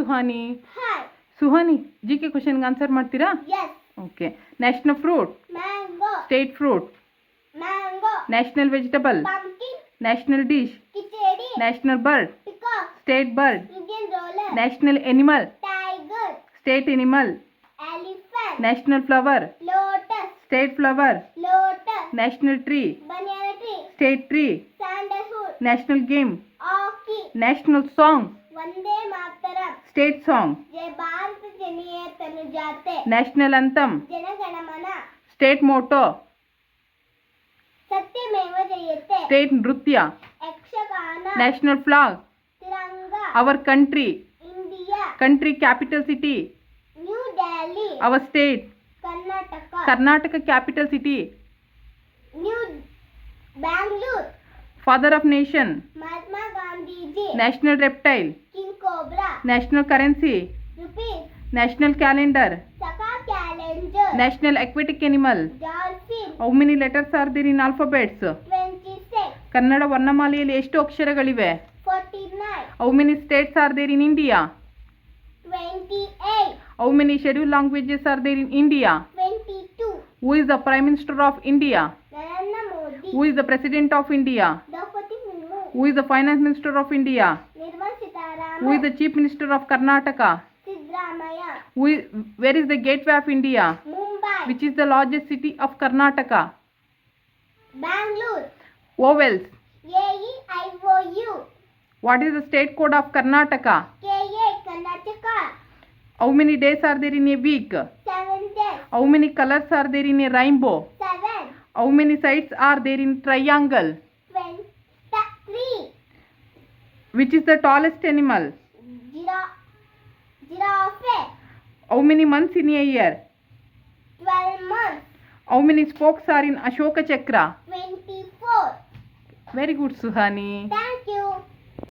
Suhani. Hi. Suhani, G K ಕ್ವಶನ್ಗೆ answer ಮಾಡ್ತೀರಾ? Yes. Okay. National fruit, Mango. State fruit, Mango. National vegetable, Pumpkin. National dish, Kichedi. National bird, Peacock. State bird, Indian roller. National animal, Tiger. State animal, Elephant. National flower, Lotus. State flower, Lotus. National tree, Banana tree. State tree, Sandalwood. National game, Hockey. National song, Vande Mataram. State song, Jaya Bharata Jananiya Tanujate. National anthem, Jana Gana Mana. State motto, Satyameva Jayate. State ನೃತ್ಯ, Yakshagana. National flag, Tiranga. Our country, India. Country capital city, new Delhi. Our state, Karnataka. Karnataka capital city, new Bangalore. Father of nation, Mahatma Gandhi ji. National reptile, king cobra. National currency, rupees. National calendar, Saka calendar. National aquatic animal. Dolphin. How many letters are there in alphabets? 26. Kannada ವರ್ಣಮಾಲೆಯಲ್ಲಿ ಎಷ್ಟು ಅಕ್ಷರಗಳಿವೆ? 49. How many states are there in India? 28. How many schedule languages are there in India? 22. Who is the prime minister of India? Narendra Modi. Who is the president of India? Droupadi Murmu. Who is the finance minister of India? Nirmala Sitharaman. Who is the chief minister of Karnataka? Siddaramaiah. Where is the gateway of India? Mumbai. Which is the largest city of Karnataka? Bangalore. Vowels. AEIOU. What is the state code of Karnataka? KA Karnataka. How many days are there in a week? 7 days. How many colours are there in a rainbow? 7. How many sides are there in triangle? 23. Which is the tallest animal? Giraffe. How many months in a year? 12 months. How many spokes are in Ashoka Chakra? 24. Very good Suhani.